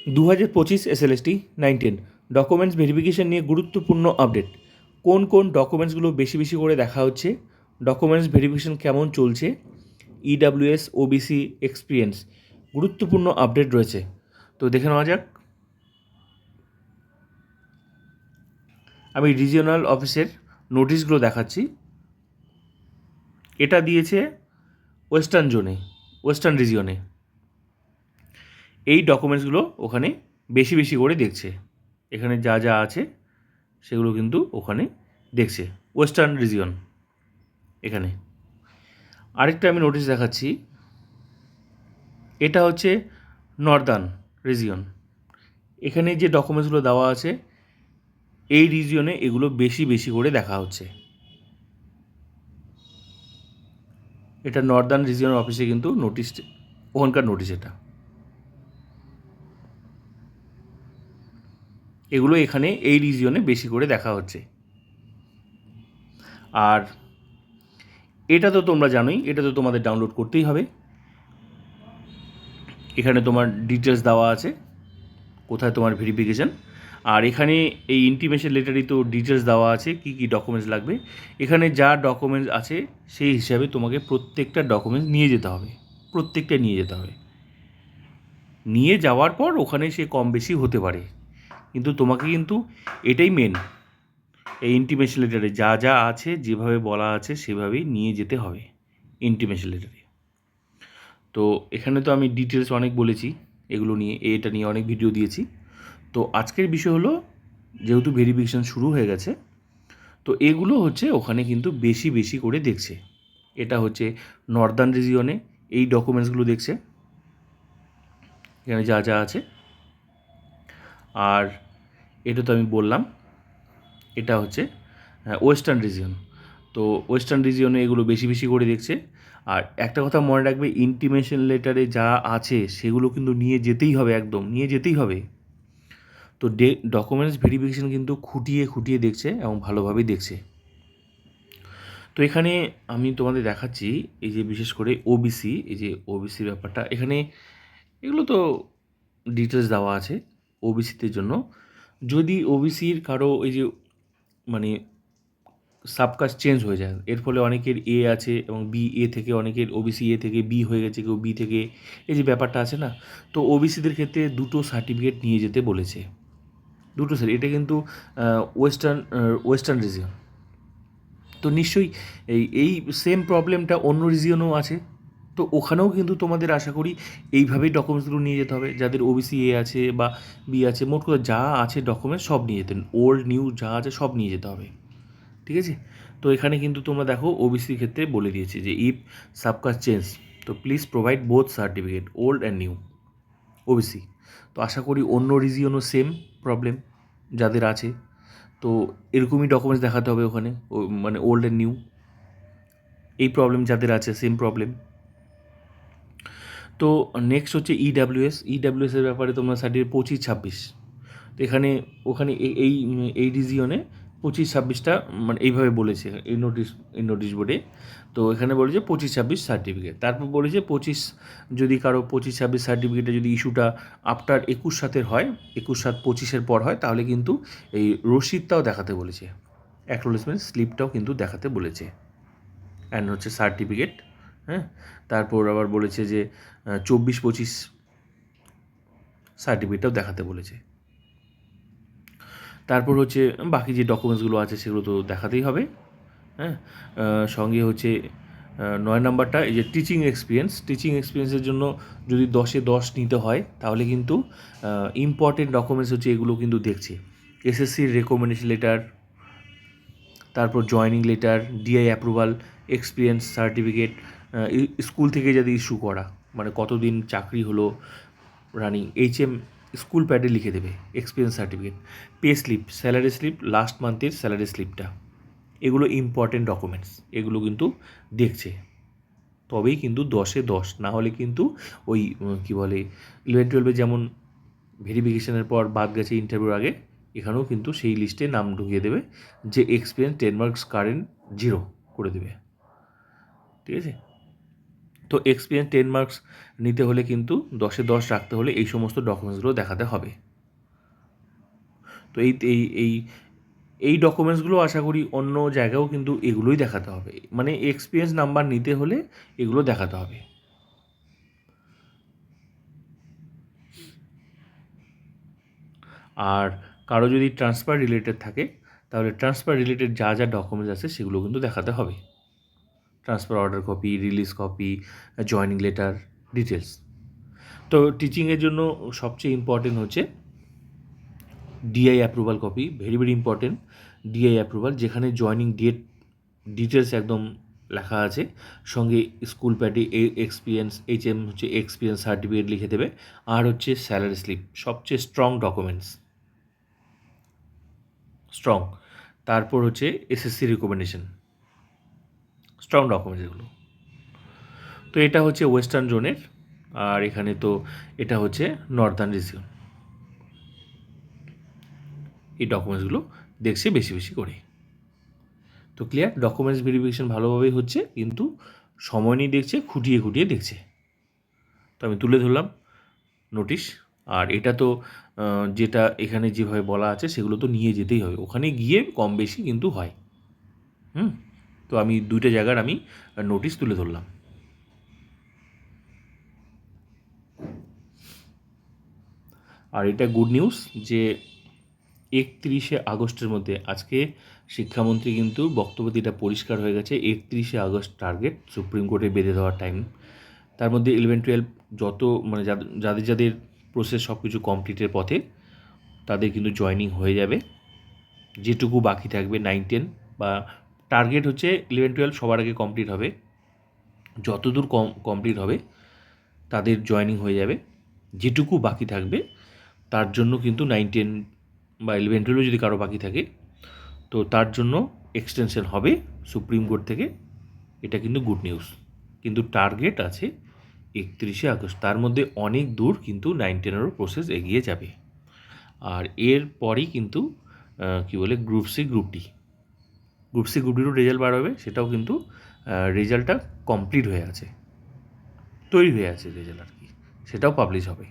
2025 SLST 910 documents verification নিয়ে গুরুত্বপূর্ণ update. কোন কোন ডকুমেন্টসগুলো বেশি বেশি করে দেখা হচ্ছে, ডকুমেন্টস ভেরিফিকেশন কেমন চলছে, ইডাব্লিউএস ওবিসি এক্সপিরিয়েন্স, গুরুত্বপূর্ণ আপডেট রয়েছে। তো দেখে নেওয়া যাক। আমি রিজিওনাল অফিসের নোটিশগুলো দেখাচ্ছি। এটা দিয়েছে ওয়েস্টার্ন রিজিয়নে। এই ডকুমেন্টসগুলো ওখানে বেশি বেশি করে দেখছে। এখানে যা যা আছে সেগুলো কিন্তু ওখানে দেখছে ওয়েস্টার্ন রিজিয়ন। এখানে আরেকটা আমি নোটিশ দেখাচ্ছি, এটা হচ্ছে নর্দার্ন রিজিয়ন। এখানে যে ডকুমেন্টসগুলো দেওয়া আছে এই রিজিয়নে এগুলো বেশি বেশি করে দেখা হচ্ছে। এটা নর্দার্ন রিজিয়ন অফিসে কিন্তু নোটিশ, ওখানকার নোটিশ। এগুলো এখানে এই রিজিয়নে বেশি করে দেখা হচ্ছে। আর এটা তো তোমরা জানোই, এটা তো তোমাদের ডাউনলোড করতেই হবে। এখানে তোমার ডিটেলস দেওয়া আছে, কোথায় তোমার ভেরিফিকেশান। আর এখানে এই ইন্টিমেশন লেটারই তো ডিটেলস দেওয়া আছে কী কী ডকুমেন্টস লাগবে। এখানে যা ডকুমেন্টস আছে সেই হিসাবে তোমাকে প্রত্যেকটা ডকুমেন্টস নিয়ে যেতে হবে, প্রত্যেকটা নিয়ে যেতে হবে। নিয়ে যাওয়ার পর ওখানে সে কম বেশি হতে পারে, কিন্তু তোমাকে কিন্তু এটাই মেন, এই ইন্টিমেশন লেটারে যা যা আছে যেভাবে বলা আছে সেভাবেই নিয়ে যেতে হবে ইন্টিমেশন লেটারে। তো এখানে তো আমি ডিটেলস অনেক বলেছি, এগুলো নিয়ে, এটা নিয়ে অনেক ভিডিও দিয়েছি। তো আজকের বিষয় হলো, যেহেতু ভেরিফিকেশান শুরু হয়ে গেছে, তো এগুলো হচ্ছে ওখানে কিন্তু বেশি বেশি করে দেখছে। এটা হচ্ছে নর্দার্ন রিজিয়নে এই ডকুমেন্টসগুলো দেখছে, এখানে যা যা আছে। আর এটা তো আমি বললাম, এটা হচ্ছে ওয়েস্টার্ন রিজিয়ন। তো ওয়েস্টার্ন রিজিয়নে এগুলো বেশি বেশি করে দেখছে। আর একটা কথা মনে রাখবে, ইন্টিমেশন লেটারে যা আছে সেগুলো কিন্তু নিয়ে যেতেই হবে, একদম নিয়ে যেতেই হবে। তো ডকুমেন্টস ভেরিফিকেশান কিন্তু খুঁটিয়ে খুঁটিয়ে দেখছে এবং ভালোভাবেই দেখছে। তো এখানে আমি তোমাদের দেখাচ্ছি, এই যে বিশেষ করে ওবিসি, এই যে ওবিসির ব্যাপারটা, এখানে এগুলো তো ডিটেলস দেওয়া আছে ওবিসিদের জন্য। যদি ওবিসির কারো এই যে মানে সাবকাস্ট চেঞ্জ হয়ে যায়, এর ফলে অনেকের এ আছে এবং বি, এ থেকে অনেকের ওবিসি এ থেকে বি হয়ে গেছে, কেউ বি থেকে, এই যে ব্যাপারটা আছে না, তো ওবিসিদের ক্ষেত্রে দুটো সার্টিফিকেট নিয়ে যেতে বলেছে, দুটো স্যার। এটা কিন্তু ওয়েস্টার্ন রিজিয়ন। তো নিশ্চয়ই এই সেম প্রবলেমটা অন্য রিজিয়নেও আছে। তো ওখানেও কিন্তু তোমাদের আশা করি এইভাবেই ডকুমেন্টসগুলো নিয়ে যেতে হবে, যাদের ওবিসি এ আছে বা বি আছে, মোট কথা যা আছে ডকুমেন্টস সব নিয়ে যেতেন, ওল্ড নিউ যা আছে সব নিয়ে যেতে হবে, ঠিক আছে। তো এখানে কিন্তু তোমরা দেখো ওবিসির ক্ষেত্রে বলে দিয়েছে যে ইফ সাবকাস্ট চেঞ্জ, তো please provide both certificate old and new, OBC. তো আশা করি অন্য রিজিয়নও সেম প্রবলেম যাদের আছে, তো এরকমই ডকুমেন্টস দেখাতে হবে ওখানে, মানে ওল্ড অ্যান্ড নিউ, এই প্রবলেম যাদের আছে সেম প্রবলেম। তো নেক্সট হচ্ছে ইডাব্লিউএসের ব্যাপারে তোমরা সার্টিফিকেট 25-26। তো এখানে ওখানে এই রিজিয়নে 25-26টা মানে এইভাবে বলেছে এই নোটিশ বোর্ডে। তো এখানে বলেছে 25-26 সার্টিফিকেট, তারপর বলেছে 25, যদি কারো 25-26 সার্টিফিকেটে যদি ইস্যুটা আফটার 21/7 হয়, 21/7-25 পর হয়, তাহলে কিন্তু এই রসিদটাও দেখাতে বলেছে, অ্যাকনোলেজমেন্ট স্লিপটাও কিন্তু দেখাতে বলেছে, অ্যান্ড হচ্ছে সার্টিফিকেট। হ্যাঁ, তারপর আবার বলেছে যে 24-25 সার্টিফিকেটটাও দেখাতে বলেছে। তারপর হচ্ছে বাকি যে ডকুমেন্টসগুলো আছে সেগুলো তো দেখাতেই হবে। হ্যাঁ, সঙ্গে হচ্ছে 9 নাম্বারটা, এই যে টিচিং এক্সপিরিয়েন্সের জন্য যদি 10-এ 10 নিতে হয়, তাহলে কিন্তু ইম্পর্টেন্ট ডকুমেন্টস হচ্ছে এগুলো কিন্তু দেখছে, এসএসসির রেকমেন্ডেশন লেটার, তারপর joining letter, DI approval, experience certificate, school থেকে যদি ইস্যু করা, মানে কতদিন চাকরি হলো রানিং, স্কুল প্যাডে লিখে দেবে experience certificate, pay slip, salary slip, last মান্থের স্যালারি স্লিপটা, এগুলো ইম্পর্টেন্ট ডকুমেন্টস, এগুলো কিন্তু দেখছে। তবেই কিন্তু 10-এ 10, না হলে কিন্তু ওই কী বলে 11-12 যেমন ভেরিফিকেশনের পর বাদ গেছে ইন্টারভিউর আগে, এখানেও কিন্তু সেই লিস্টে নাম ঢুকিয়ে দেবে, যে এক্সপিরিয়েন্স 10 মার্কস কারেন্ট 0 করে দেবে, ঠিক আছে। তো এক্সপিরিয়েন্স 10 মার্কস নিতে হলে কিন্তু 10-এ 10 রাখতে হলে এই সমস্ত ডকুমেন্টসগুলো দেখাতে হবে। তো এই ডকুমেন্টসগুলো আশা করি অন্য জায়গায়ও কিন্তু এগুলোই দেখাতে হবে, মানে এক্সপিরিয়েন্স নাম্বার নিতে হলে এগুলো দেখাতে হবে। আর কারো যদি ট্রান্সফার রিলেটেড থাকে তাহলে ট্রান্সফার রিলেটেড যা যা ডকুমেন্টস আছে সেগুলো কিন্তু দেখাতে হবে। Transfer order copy, release copy, joining letter, details. তো টিচিংয়ের জন্য সবচেয়ে ইম্পর্টেন্ট হচ্ছে DI approval copy, very very important. DI approval যেখানে জয়েনিং ডেট ডিটেলস একদম লেখা আছে, সঙ্গে স্কুল প্যাডে এক্সপিরিয়েন্স হচ্ছে এক্সপিরিয়েন্স সার্টিফিকেট লিখে দেবে, আর হচ্ছে স্যালারি স্লিপ, সবচেয়ে স্ট্রং ডকুমেন্টস, স্ট্রং। তারপর হচ্ছে এসএসসি রিকমেন্ডেশন, স্ট্রং ডকুমেন্টস এগুলো। তো এটা হচ্ছে ওয়েস্টার্ন জোনের, আর এখানে তো এটা হচ্ছে নর্দার্ন রিজিয়ন। এই ডকুমেন্টসগুলো দেখছে বেশি বেশি করে। তো ক্লিয়ার, ডকুমেন্টস ভেরিফিকেশন ভালোভাবেই হচ্ছে, কিন্তু সময় নিয়ে দেখছে, খুঁটিয়ে খুঁটিয়ে দেখছে। তো আমি তুলে ধরলাম নোটিশ। আর এটা তো যেটা এখানে যেভাবে বলা আছে সেগুলো তো নিয়ে যেতেই হবে, ওখানে গিয়ে কম বেশি কিন্তু হয়। তো আমি দুইটা জায়গার আমি নোটিশ তুলে ধরলাম। আর এটা গুড নিউজ যে 31শে আগস্টের মধ্যে, আজকে শিক্ষামন্ত্রী কিন্তু বক্তব্য এটা পরিষ্কার হয়ে গেছে, 31শে আগস্ট টার্গেট সুপ্রিম কোর্টে বেঁধে দেওয়ার টাইম। তার মধ্যে 11-12 যত মানে যাদের যাদের প্রসেস সব কিছু কমপ্লিটের পথে তাদের কিন্তু জয়েনিং হয়ে যাবে। যেটুকু বাকি থাকবে 9-10 বা টার্গেট হচ্ছে 11-12 সবার আগে কমপ্লিট হবে, যতদূর কমপ্লিট হবে তাদের জয়েনিং হয়ে যাবে। যেটুকু বাকি থাকবে তার জন্য কিন্তু 9-10 বা 11-12 যদি কারো বাকি থাকে তো তার জন্য এক্সটেনশন হবে সুপ্রিম কোর্ট থেকে। এটা কিন্তু গুড নিউজ, কিন্তু টার্গেট আছে 31শে আগস্ট, তার মধ্যে অনেক দূর কিন্তু 9-10-এরও প্রসেস এগিয়ে যাবে। আর এর পরই কিন্তু কী বলে গ্রুপ সি গ্রুপ ডিরও রেজাল্ট বার হবে, সেটাও কিন্তু রেজাল্টটা কমপ্লিট হয়ে আছে, তৈরি হয়ে আছে রেজাল্ট আর কি, সেটাও পাবলিশ হবে।